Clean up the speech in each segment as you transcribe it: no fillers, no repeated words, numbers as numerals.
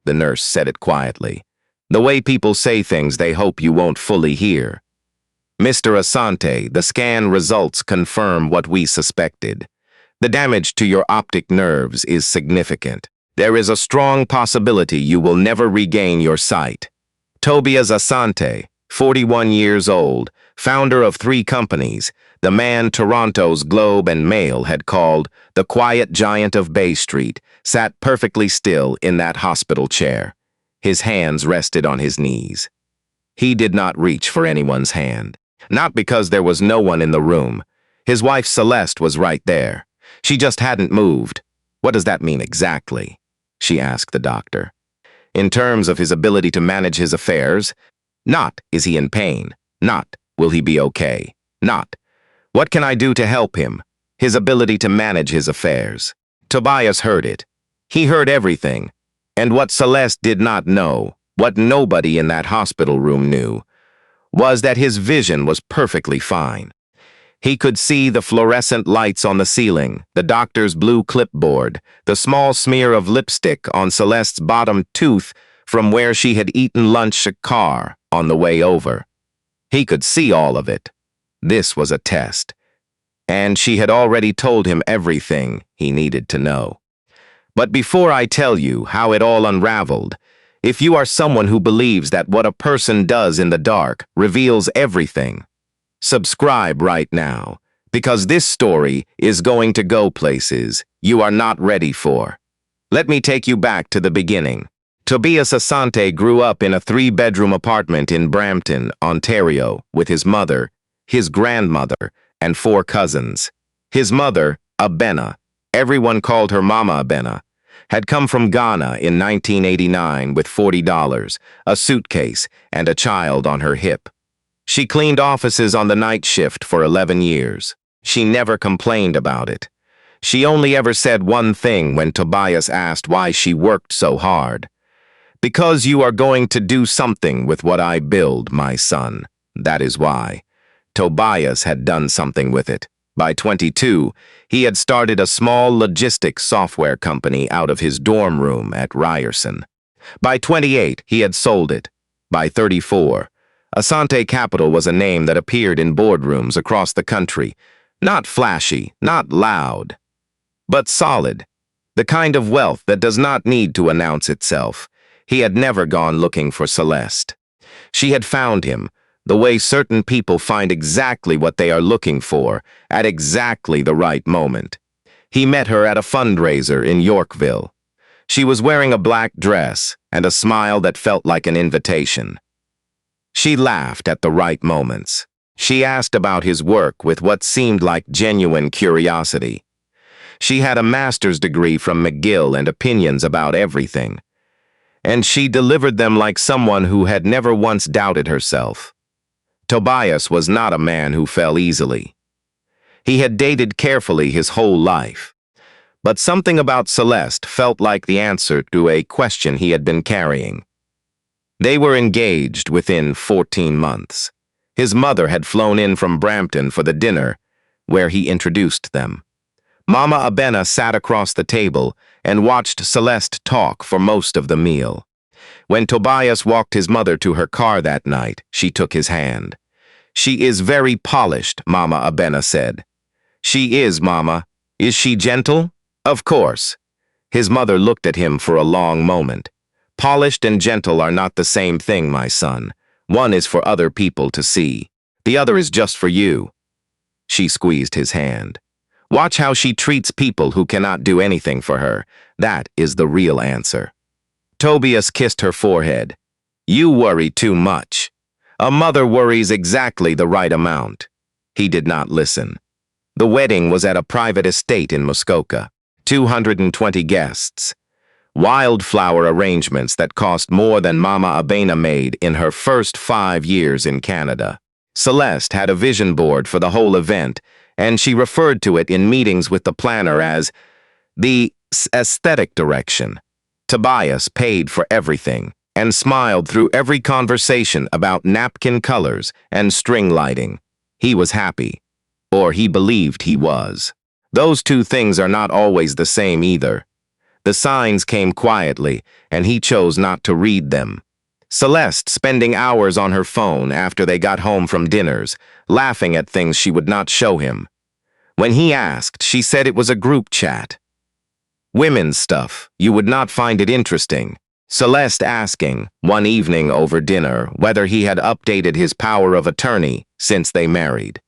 the nurse said it quietly. "The way people say things they hope you won't fully hear." "Mr. Asante, the scan results confirm what we suspected. The damage to your optic nerves is significant. There is a strong possibility you will never regain your sight." Tobias Asante, 41 years old, founder of 3 companies, the man Toronto's Globe and Mail had called the quiet giant of Bay Street, sat perfectly still in that hospital chair. His hands rested on his knees. He did not reach for anyone's hand. Not because there was no one in the room. His wife Celeste was right there. She just hadn't moved. "What does that mean exactly?" she asked the doctor. "In terms of his ability to manage his affairs, not is he in pain, not will he be okay, not what can I do to help him, his ability to manage his affairs." Tobias heard it. He heard everything. And what Celeste did not know, what nobody in that hospital room knew, was that his vision was perfectly fine. He could see the fluorescent lights on the ceiling, the doctor's blue clipboard, the small smear of lipstick on Celeste's bottom tooth from where she had eaten lunch at car on the way over. He could see all of it. This was a test. And she had already told him everything he needed to know. But before I tell you how it all unraveled, if you are someone who believes that what a person does in the dark reveals everything, subscribe right now, because this story is going to go places you are not ready for. Let me take you back to the beginning. Tobias Asante grew up in a 3-bedroom apartment in Brampton, Ontario, with his mother, his grandmother, and 4 cousins. His mother, Abena, everyone called her Mama Abena, had come from Ghana in 1989 with $40, a suitcase, and a child on her hip. She cleaned offices on the night shift for 11 years. She never complained about it. She only ever said one thing when Tobias asked why she worked so hard. "Because you are going to do something with what I build, my son. That is why." Tobias had done something with it. By 22, he had started a small logistics software company out of his dorm room at Ryerson. By 28, he had sold it. By 34, Asante Capital was a name that appeared in boardrooms across the country. Not flashy, not loud, but solid. The kind of wealth that does not need to announce itself. He had never gone looking for Celeste. She had found him, the way certain people find exactly what they are looking for at exactly the right moment. He met her at a fundraiser in Yorkville. She was wearing a black dress and a smile that felt like an invitation. She laughed at the right moments. She asked about his work with what seemed like genuine curiosity. She had a master's degree from McGill and opinions about everything. And she delivered them like someone who had never once doubted herself. Tobias was not a man who fell easily. He had dated carefully his whole life. But something about Celeste felt like the answer to a question he had been carrying. They were engaged within 14 months. His mother had flown in from Brampton for the dinner, where he introduced them. Mama Abena sat across the table and watched Celeste talk for most of the meal. When Tobias walked his mother to her car that night, she took his hand. "She is very polished," Mama Abena said. "She is, Mama. Is she gentle?" "Of course." His mother looked at him for a long moment. "Polished and gentle are not the same thing, my son. One is for other people to see. The other is just for you." She squeezed his hand. "Watch how she treats people who cannot do anything for her. That is the real answer." Tobias kissed her forehead. "You worry too much. A mother worries exactly the right amount." He did not listen. The wedding was at a private estate in Muskoka. 220 guests. Wildflower arrangements that cost more than Mama Abena made in her first 5 years in Canada. Celeste had a vision board for the whole event, and she referred to it in meetings with the planner as the aesthetic direction. Tobias paid for everything and smiled through every conversation about napkin colors and string lighting. He was happy, or he believed he was. Those two things are not always the same either. The signs came quietly, and he chose not to read them. Celeste spending hours on her phone after they got home from dinners, laughing at things she would not show him. When he asked, she said it was a group chat. Women's stuff, you would not find it interesting. Celeste asking, one evening over dinner, whether he had updated his power of attorney since they married.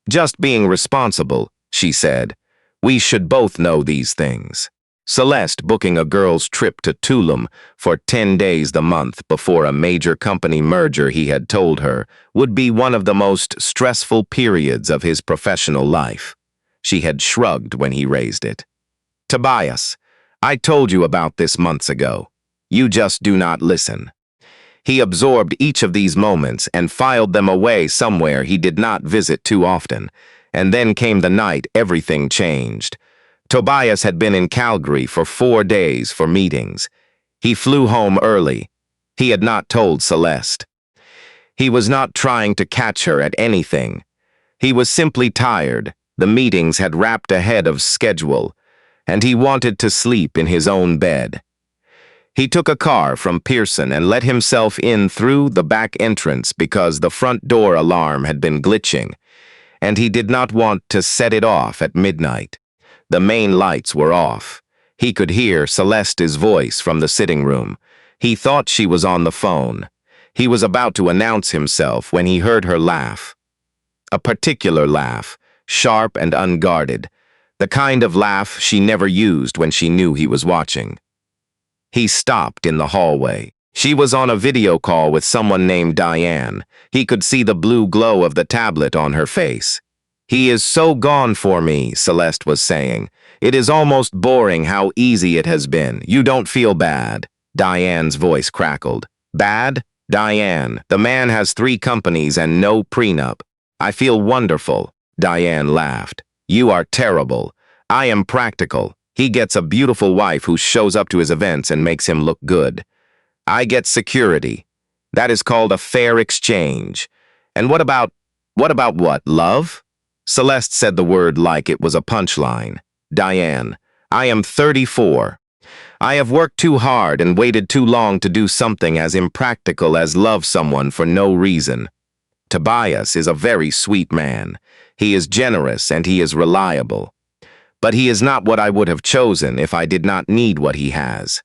Just being responsible, she said. We should both know these things. Celeste booking a girl's trip to Tulum for 10 days the month before a major company merger he had told her would be one of the most stressful periods of his professional life. She had shrugged when he raised it. Tobias, I told you about this months ago. You just do not listen. He absorbed each of these moments and filed them away somewhere he did not visit too often. And then came the night everything changed. Tobias had been in Calgary for 4 days for meetings. He flew home early. He had not told Celeste. He was not trying to catch her at anything. He was simply tired. The meetings had wrapped ahead of schedule, and he wanted to sleep in his own bed. He took a car from Pearson and let himself in through the back entrance because the front door alarm had been glitching, and he did not want to set it off at midnight. The main lights were off. He could hear Celeste's voice from the sitting room. He thought she was on the phone. He was about to announce himself when he heard her laugh. A particular laugh, sharp and unguarded, the kind of laugh she never used when she knew he was watching. He stopped in the hallway. She was on a video call with someone named Diane. He could see the blue glow of the tablet on her face. He is so gone for me, Celeste was saying. It is almost boring how easy it has been. You don't feel bad. Diane's voice crackled. Bad? Diane, the man has 3 companies and no prenup. I feel wonderful. Diane laughed. You are terrible. I am practical. He gets a beautiful wife who shows up to his events and makes him look good. I get security. That is called a fair exchange. And what about what, love? Celeste said the word like it was a punchline. Diane, I am 34. I have worked too hard and waited too long to do something as impractical as love someone for no reason. Tobias is a very sweet man. He is generous and he is reliable. But he is not what I would have chosen if I did not need what he has.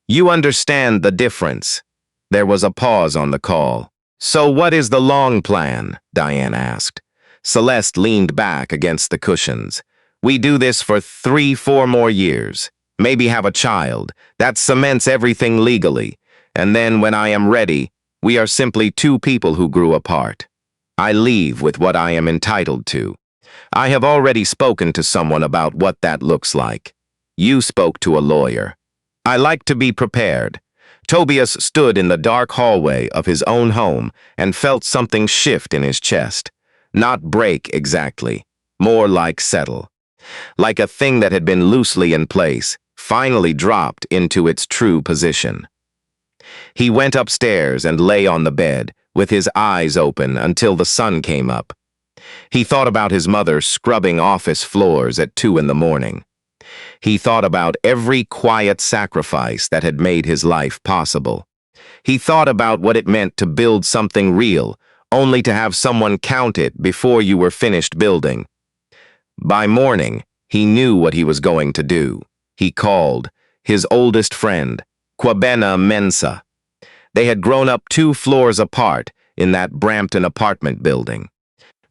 You understand the difference. There was a pause on the call. So what is the long plan? Diane asked. Celeste leaned back against the cushions. We do this for 3-4 more years. Maybe have a child. That cements everything legally. And then when I am ready, we are simply 2 people who grew apart. I leave with what I am entitled to. I have already spoken to someone about what that looks like. You spoke to a lawyer. I like to be prepared. Tobias stood in the dark hallway of his own home and felt something shift in his chest. Not break exactly, more like settle. Like a thing that had been loosely in place, finally dropped into its true position. He went upstairs and lay on the bed, with his eyes open until the sun came up. He thought about his mother scrubbing office floors at 2 in the morning. He thought about every quiet sacrifice that had made his life possible. He thought about what it meant to build something real, only to have someone count it before you were finished building. By morning, he knew what he was going to do. He called his oldest friend, Kwabena Mensah. They had grown up 2 floors apart in that Brampton apartment building.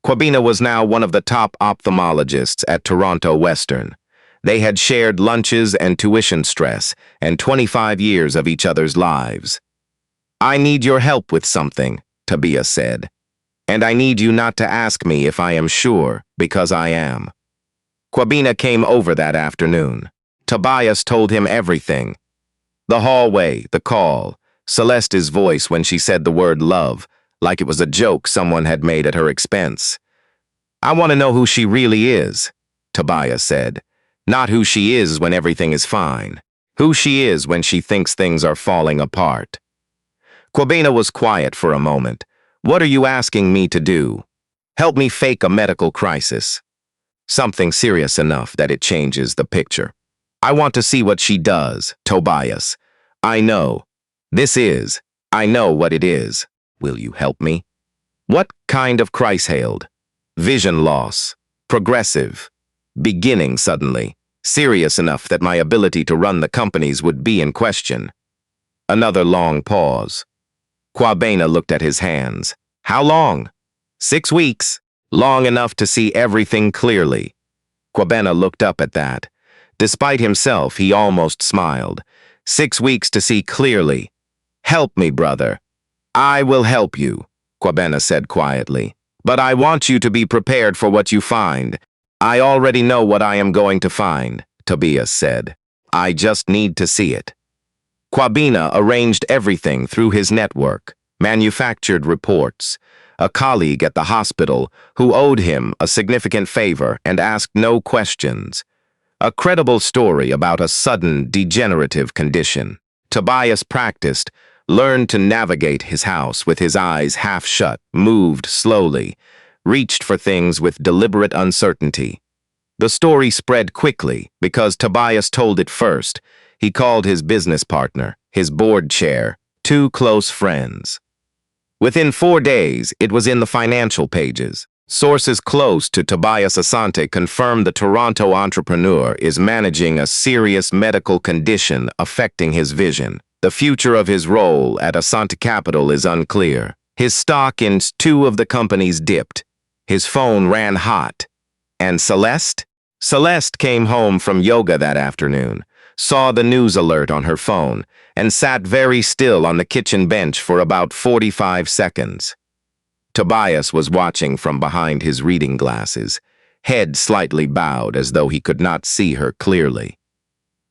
Kwabena was now one of the top ophthalmologists at Toronto Western. They had shared lunches and tuition stress and 25 years of each other's lives. I need your help with something, Tobias said. And I need you not to ask me if I am sure, because I am. Kwabena came over that afternoon. Tobias told him everything. The hallway, the call, Celeste's voice when she said the word love, like it was a joke someone had made at her expense. I want to know who she really is, Tobias said. Not who she is when everything is fine. Who she is when she thinks things are falling apart. Kwabena was quiet for a moment. What are you asking me to do? Help me fake a medical crisis. Something serious enough that it changes the picture. I want to see what she does, Tobias. I know. I know what it is. Will you help me? What kind of Christ-hailed? Vision loss. Progressive. Beginning suddenly. Serious enough that my ability to run the companies would be in question. Another long pause. Kwabena looked at his hands. How long? 6 weeks. Long enough to see everything clearly. Kwabena looked up at that. Despite himself, he almost smiled. 6 weeks to see clearly. Help me, brother. I will help you, Kwabena said quietly. But I want you to be prepared for what you find. I already know what I am going to find, Tobias said. I just need to see it. Kwabena arranged everything through his network, manufactured reports. A colleague at the hospital who owed him a significant favor and asked no questions. A credible story about a sudden degenerative condition. Tobias practiced, learned to navigate his house with his eyes half shut, moved slowly, reached for things with deliberate uncertainty. The story spread quickly because Tobias told it first. He called his business partner, his board chair, 2 close friends. Within 4 days, it was in the financial pages. Sources close to Tobias Asante confirmed the Toronto entrepreneur is managing a serious medical condition affecting his vision. The future of his role at Asante Capital is unclear. His stock in 2 of the companies dipped. His phone ran hot. And Celeste? Celeste came home from yoga that afternoon, saw the news alert on her phone, and sat very still on the kitchen bench for about 45 seconds. Tobias was watching from behind his reading glasses, head slightly bowed as though he could not see her clearly.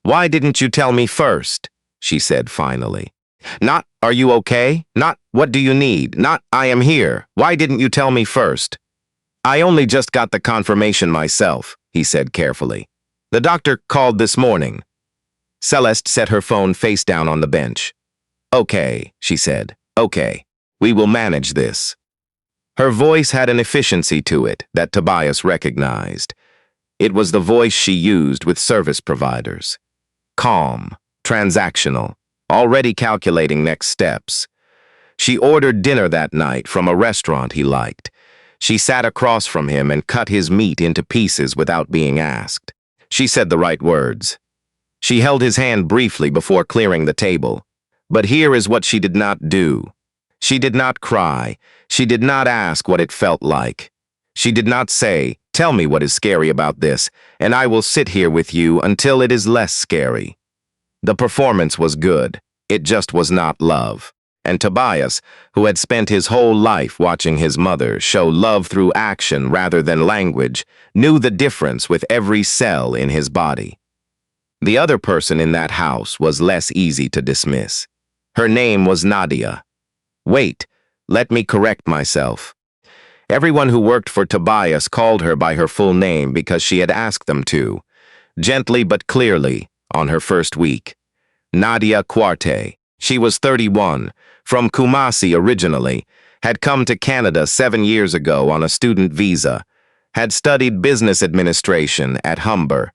"Why didn't you tell me first?" she said finally. "Not, are you okay? Not, what do you need? Not, I am here. Why didn't you tell me first?" "I only just got the confirmation myself," he said carefully. "The doctor called this morning." Celeste set her phone face down on the bench. "Okay," she said. "Okay. We will manage this." Her voice had an efficiency to it that Tobias recognized. It was the voice she used with service providers. Calm, transactional, already calculating next steps. She ordered dinner that night from a restaurant he liked. She sat across from him and cut his meat into pieces without being asked. She said the right words. She held his hand briefly before clearing the table. But here is what she did not do. She did not cry. She did not ask what it felt like. She did not say, "Tell me what is scary about this, and I will sit here with you until it is less scary." The performance was good. It just was not love. And Tobias, who had spent his whole life watching his mother show love through action rather than language, knew the difference with every cell in his body. The other person in that house was less easy to dismiss. Her name was Nadia. Wait, let me correct myself. Everyone who worked for Tobias called her by her full name because she had asked them to, gently but clearly, on her first week. Nadia Quarte. She was 31, from Kumasi originally, had come to Canada 7 years ago on a student visa, had studied business administration at Humber,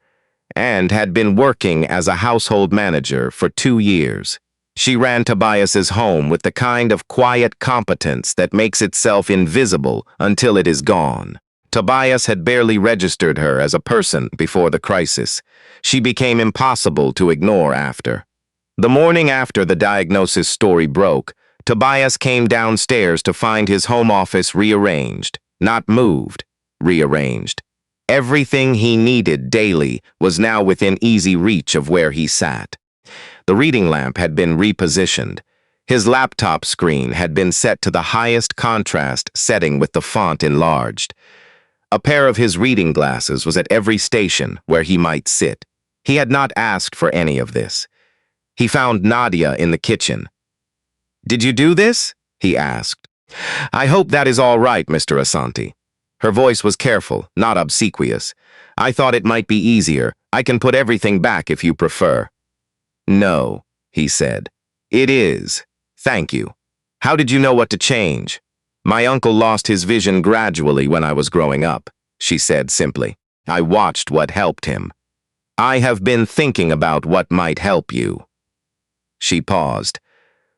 and had been working as a household manager for 2 years. She ran Tobias's home with the kind of quiet competence that makes itself invisible until it is gone. Tobias had barely registered her as a person before the crisis. She became impossible to ignore after. The morning after the diagnosis story broke, Tobias came downstairs to find his home office rearranged, not moved, rearranged. Everything he needed daily was now within easy reach of where he sat. The reading lamp had been repositioned. His laptop screen had been set to the highest contrast setting with the font enlarged. A pair of his reading glasses was at every station where he might sit. He had not asked for any of this. He found Nadia in the kitchen. "Did you do this?" he asked. "I hope that is all right, Mr. Asante." Her voice was careful, not obsequious. "I thought it might be easier. I can put everything back if you prefer." "No," he said. "It is. Thank you. How did you know what to change?" "My uncle lost his vision gradually when I was growing up," she said simply. "I watched what helped him." I have been thinking about what might help you. She paused.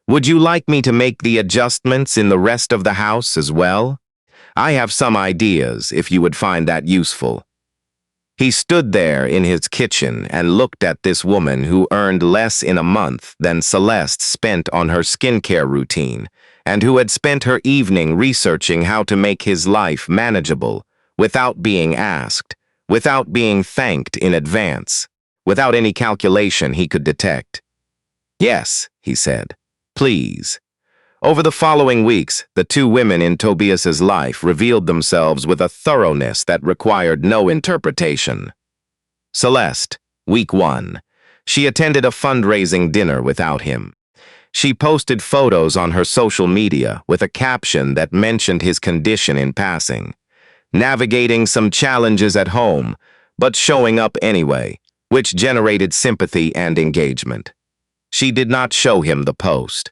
Would you like me to make the adjustments in the rest of the house as well? I have some ideas, if you would find that useful. He stood there in his kitchen and looked at this woman who earned less in a month than Celeste spent on her skincare routine, and who had spent her evening researching how to make his life manageable, without being asked, without being thanked in advance, without any calculation he could detect. Yes, he said. Please. Over the following weeks, the two women in Tobias's life revealed themselves with a thoroughness that required no interpretation. Celeste, week 1. She attended a fundraising dinner without him. She posted photos on her social media with a caption that mentioned his condition in passing, navigating some challenges at home, but showing up anyway, which generated sympathy and engagement. She did not show him the post.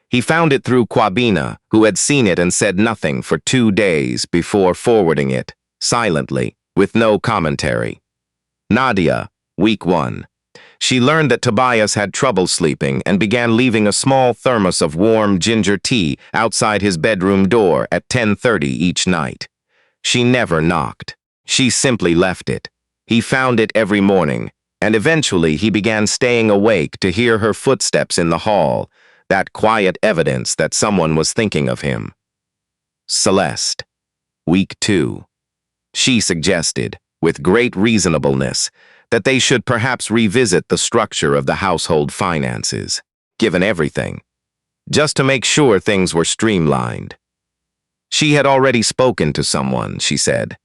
He found it through Kwabena, who had seen it and said nothing for 2 days before forwarding it, silently, with no commentary. Nadia, week 1. She learned that Tobias had trouble sleeping and began leaving a small thermos of warm ginger tea outside his bedroom door at 10:30 each night. She never knocked. She simply left it. He found it every morning, and eventually he began staying awake to hear her footsteps in the hall, that quiet evidence that someone was thinking of him. Celeste, week 2. She suggested, with great reasonableness, that they should perhaps revisit the structure of the household finances, given everything, just to make sure things were streamlined. She had already spoken to someone, she said.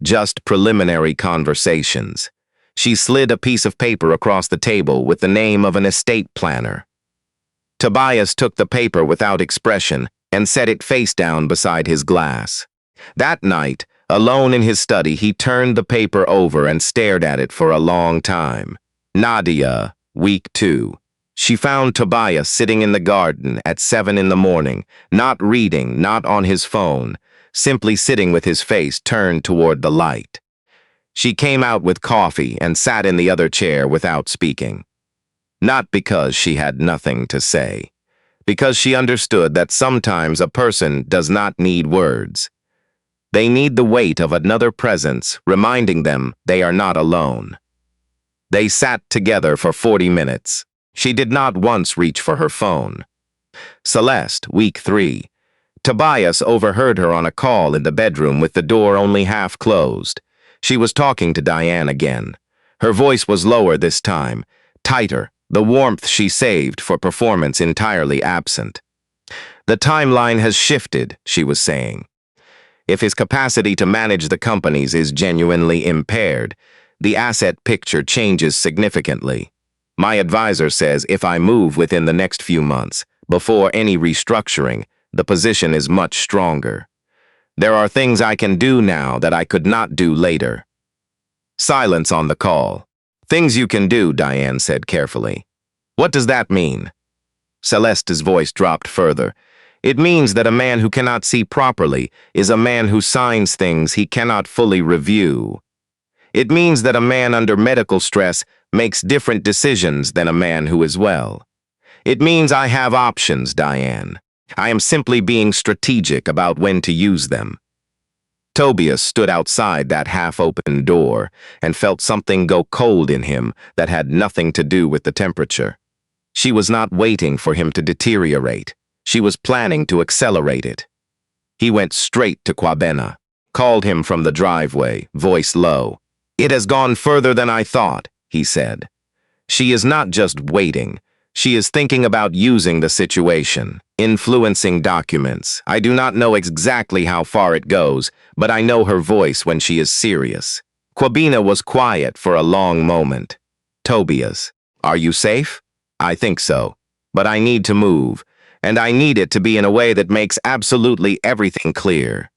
Just preliminary conversations. She slid a piece of paper across the table with the name of an estate planner. Tobias took the paper without expression and set it face down beside his glass. That night, alone in his study, he turned the paper over and stared at it for a long time. Nadia, week 2. She found Tobias sitting in the garden at 7 in the morning, not reading, not on his phone, simply sitting with his face turned toward the light. She came out with coffee and sat in the other chair without speaking. Not because she had nothing to say, because she understood that sometimes a person does not need words. They need the weight of another presence reminding them they are not alone. They sat together for 40 minutes. She did not once reach for her phone. Celeste, week 3. Tobias overheard her on a call in the bedroom with the door only half closed. She was talking to Diane again. Her voice was lower this time, tighter, the warmth she saved for performance entirely absent. The timeline has shifted, she was saying. If his capacity to manage the companies is genuinely impaired, the asset picture changes significantly. My advisor says if I move within the next few months, before any restructuring, the position is much stronger. There are things I can do now that I could not do later. Silence on the call. Things you can do, Diane said carefully. What does that mean? Celeste's voice dropped further. It means that a man who cannot see properly is a man who signs things he cannot fully review. It means that a man under medical stress makes different decisions than a man who is well. It means I have options, Diane. I am simply being strategic about when to use them. Tobias stood outside that half-open door and felt something go cold in him that had nothing to do with the temperature. She was not waiting for him to deteriorate. She was planning to accelerate it. He went straight to Kwabena, called him from the driveway, voice low. It has gone further than I thought, he said. She is not just waiting. She is thinking about using the situation, influencing documents. I do not know exactly how far it goes, but I know her voice when she is serious. Kwabena was quiet for a long moment. Tobias, are you safe? I think so, but I need to move, and I need it to be in a way that makes absolutely everything clear.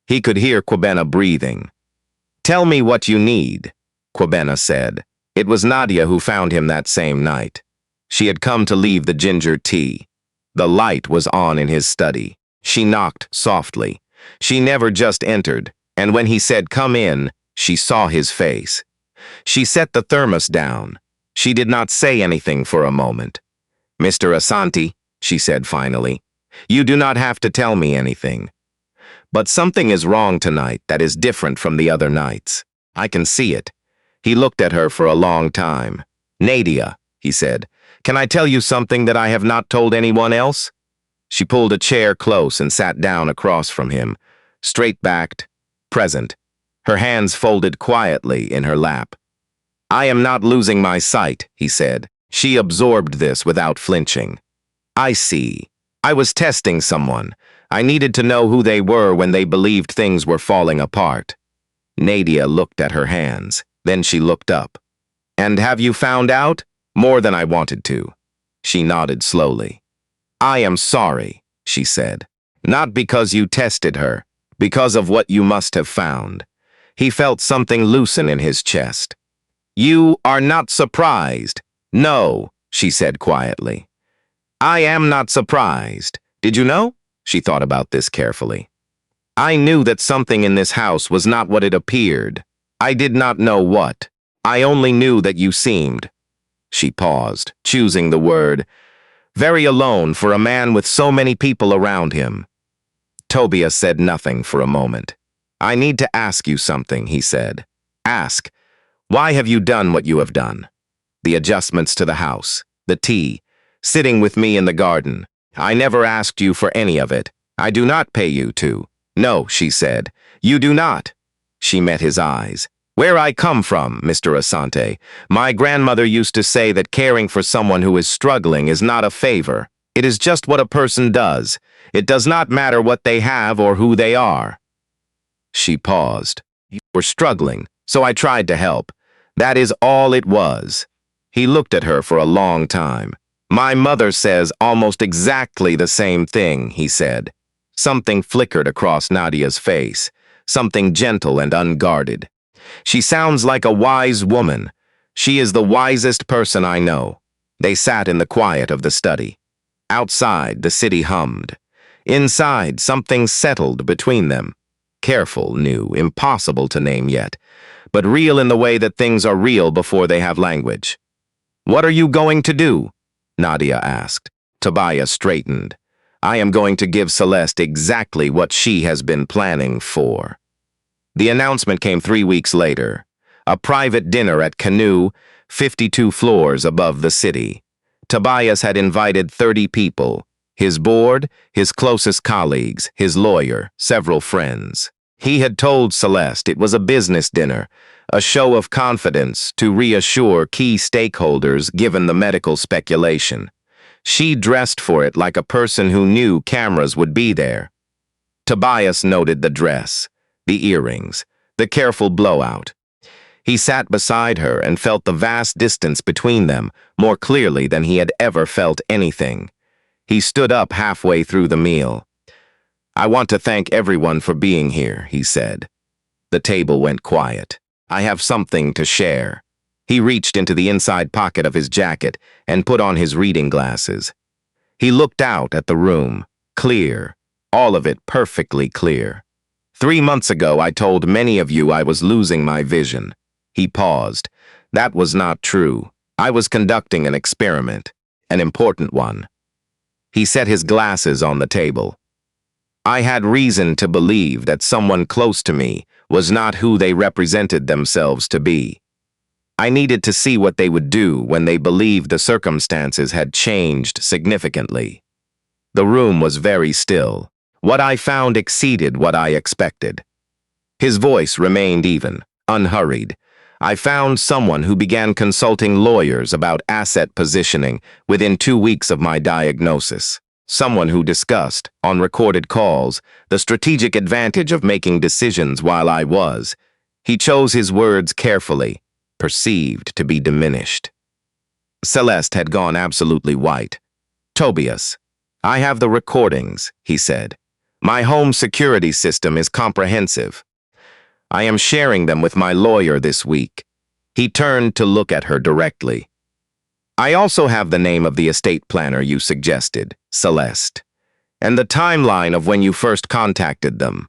He could hear Kwabena breathing. Tell me what you need, Kwabena said. It was Nadia who found him that same night. She had come to leave the ginger tea. The light was on in his study. She knocked softly. She never just entered, and when he said, "Come in," she saw his face. She set the thermos down. She did not say anything for a moment. "Mr. Asante," she said finally, "you do not have to tell me anything. But something is wrong tonight that is different from the other nights. I can see it." He looked at her for a long time. "Nadia," he said, "can I tell you something that I have not told anyone else?" She pulled a chair close and sat down across from him, straight-backed, present, her hands folded quietly in her lap. "I am not losing my sight," he said. She absorbed this without flinching. "I see. I was testing someone. I needed to know who they were when they believed things were falling apart." Nadia looked at her hands. Then she looked up. "And have you found out?" "More than I wanted to." She nodded slowly. "I am sorry," she said. "Not because you tested her, because of what you must have found." He felt something loosen in his chest. "You are not surprised." "No," she said quietly. "I am not surprised. Did you know?" She thought about this carefully. "I knew that something in this house was not what it appeared. I did not know what. I only knew that you seemed—" She paused, choosing the word, "very alone for a man with so many people around him." Tobias said nothing for a moment. "I need to ask you something," he said. "Ask. Why have you done what you have done? The adjustments to the house, the tea, sitting with me in the garden. I never asked you for any of it. I do not pay you to." "No," she said. "You do not." She met his eyes. "Where I come from, Mr. Asante, my grandmother used to say that caring for someone who is struggling is not a favor. It is just what a person does. It does not matter what they have or who they are." She paused. "You were struggling, so I tried to help. That is all it was." He looked at her for a long time. "My mother says almost exactly the same thing," he said. Something flickered across Nadia's face, something gentle and unguarded. "She sounds like a wise woman. She is the wisest person I know." They sat in the quiet of the study. Outside, the city hummed. Inside, something settled between them. Careful, new, impossible to name yet, but real in the way that things are real before they have language. "What are you going to do?" Nadia asked. Tobias straightened. "I am going to give Celeste exactly what she has been planning for." The announcement came 3 weeks later. A private dinner at Canoe, 52 floors above the city. Tobias had invited 30 people. His board, his closest colleagues, his lawyer, several friends. He had told Celeste it was a business dinner, a show of confidence to reassure key stakeholders given the medical speculation. She dressed for it like a person who knew cameras would be there. Tobias noted the dress, the earrings, the careful blowout. He sat beside her and felt the vast distance between them more clearly than he had ever felt anything. He stood up halfway through the meal. "I want to thank everyone for being here," he said. The table went quiet. "I have something to share." He reached into the inside pocket of his jacket and put on his reading glasses. He looked out at the room, clear, all of it perfectly clear. "3 months ago, I told many of you I was losing my vision." He paused. "That was not true. I was conducting an experiment, an important one." He set his glasses on the table. "I had reason to believe that someone close to me was not who they represented themselves to be. I needed to see what they would do when they believed the circumstances had changed significantly." The room was very still. "What I found exceeded what I expected." His voice remained even, unhurried. "I found someone who began consulting lawyers about asset positioning within 2 weeks of my diagnosis. Someone who discussed, on recorded calls, the strategic advantage of making decisions while I was." He chose his words carefully, "perceived to be diminished." Celeste had gone absolutely white. "Tobias, I have the recordings," he said. "My home security system is comprehensive. I am sharing them with my lawyer this week." He turned to look at her directly. "I also have the name of the estate planner you suggested, Celeste, and the timeline of when you first contacted them,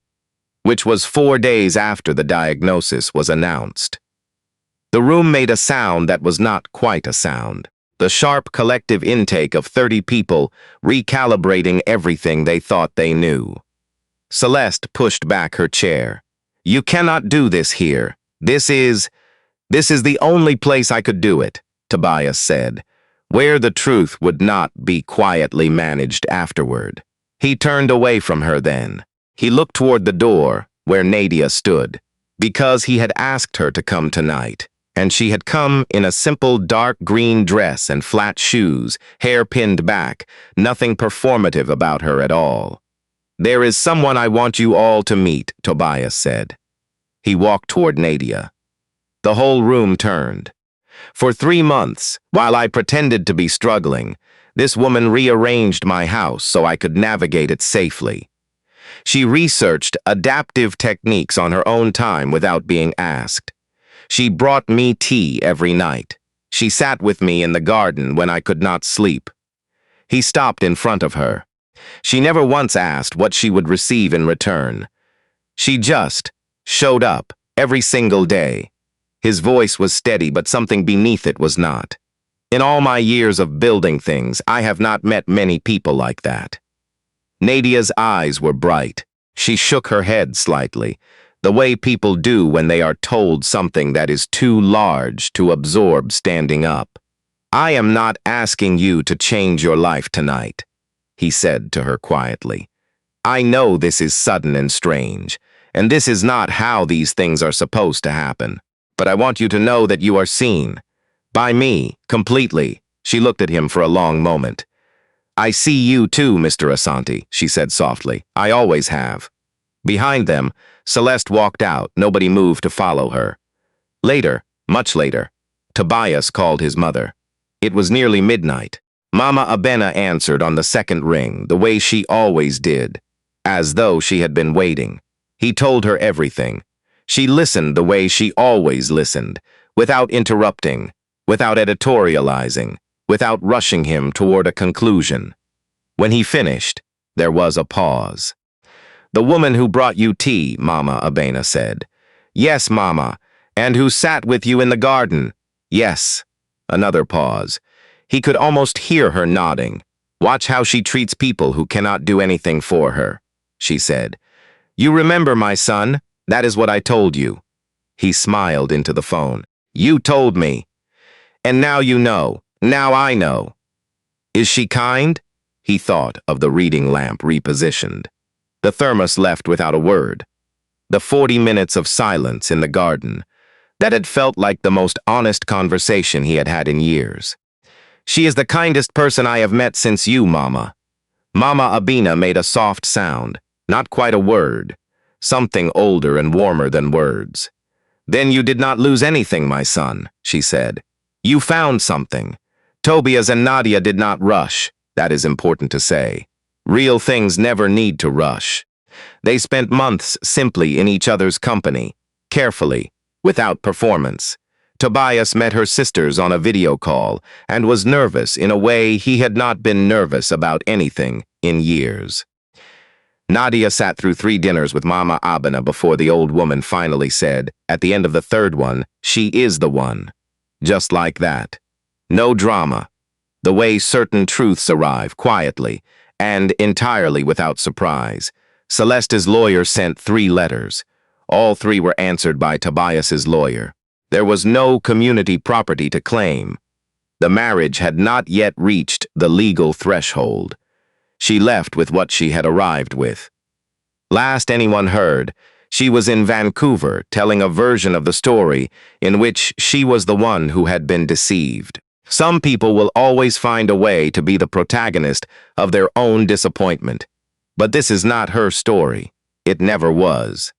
which was 4 days after the diagnosis was announced." The room made a sound that was not quite a sound. The sharp collective intake of 30 people recalibrating everything they thought they knew. Celeste pushed back her chair. "You cannot do this here. This is the only place I could do it," Tobias said, where the truth would not be quietly managed afterward. He turned away from her then. He looked toward the door where Nadia stood, because he had asked her to come tonight, and she had come in a simple dark green dress and flat shoes, hair pinned back, nothing performative about her at all. "There is someone I want you all to meet," Tobias said. He walked toward Nadia. The whole room turned. "For 3 months, while I pretended to be struggling, this woman rearranged my house so I could navigate it safely. She researched adaptive techniques on her own time without being asked. She brought me tea every night. She sat with me in the garden when I could not sleep." He stopped in front of her. She never once asked what she would receive in return. She just showed up every single day. His voice was steady, but something beneath it was not. "In all my years of building things, I have not met many people like that." Nadia's eyes were bright. She shook her head slightly, the way people do when they are told something that is too large to absorb standing up. "I am not asking you to change your life tonight," he said to her quietly. "I know this is sudden and strange, and this is not how these things are supposed to happen. But I want you to know that you are seen. By me, completely." She looked at him for a long moment. "I see you too, Mr. Asante," she said softly. "I always have." Behind them, Celeste walked out. Nobody moved to follow her. Later, much later, Tobias called his mother. It was nearly midnight. Mama Abena answered on the second ring, the way she always did, as though she had been waiting. He told her everything. She listened the way she always listened, without interrupting, without editorializing, without rushing him toward a conclusion. When he finished, there was a pause. "The woman who brought you tea," Mama Abena said. "Yes, Mama. And who sat with you in the garden?" "Yes." Another pause. He could almost hear her nodding. "Watch how she treats people who cannot do anything for her," she said. "You remember, my son? That is what I told you." He smiled into the phone. "You told me. And now you know. Now I know." "Is she kind?" He thought of the reading lamp repositioned. The thermos left without a word. The 40 minutes of silence in the garden. That had felt like the most honest conversation he had had in years. "She is the kindest person I have met since you, Mama." Mama Abena made a soft sound, not quite a word. Something older and warmer than words. "Then you did not lose anything, my son," she said. "You found something. Tobias and Nadia did not rush. That is important to say. Real things never need to rush. They spent months simply in each other's company, carefully, without performance. Tobias met her sisters on a video call and was nervous in a way he had not been nervous about anything in years. Nadia sat through 3 dinners with Mama Abena before the old woman finally said, at the end of the 3rd one, "She is the one." Just like that. No drama. The way certain truths arrive quietly and entirely without surprise. Celeste's lawyer sent 3 letters. All 3 were answered by Tobias's lawyer. There was no community property to claim. The marriage had not yet reached the legal threshold. She left with what she had arrived with. Last anyone heard, she was in Vancouver telling a version of the story in which she was the one who had been deceived. Some people will always find a way to be the protagonist of their own disappointment. But this is not her story. It never was.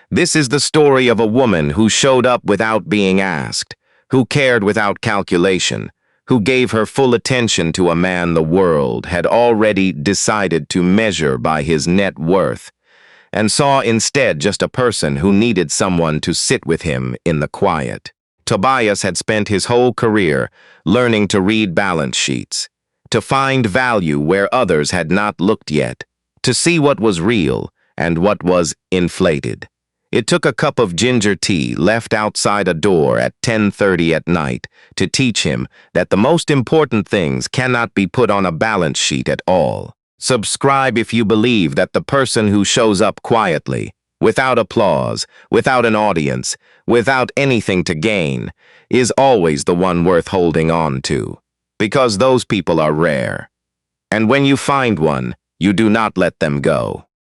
This is the story of a woman who showed up without being asked, who cared without calculation, who gave her full attention to a man the world had already decided to measure by his net worth, and saw instead just a person who needed someone to sit with him in the quiet. Tobias had spent his whole career learning to read balance sheets, to find value where others had not looked yet, to see what was real and what was inflated. It took a cup of ginger tea left outside a door at 10:30 at night to teach him that the most important things cannot be put on a balance sheet at all. Subscribe if you believe that the person who shows up quietly, without applause, without an audience, without anything to gain, is always the one worth holding on to. Because those people are rare. And when you find one, you do not let them go.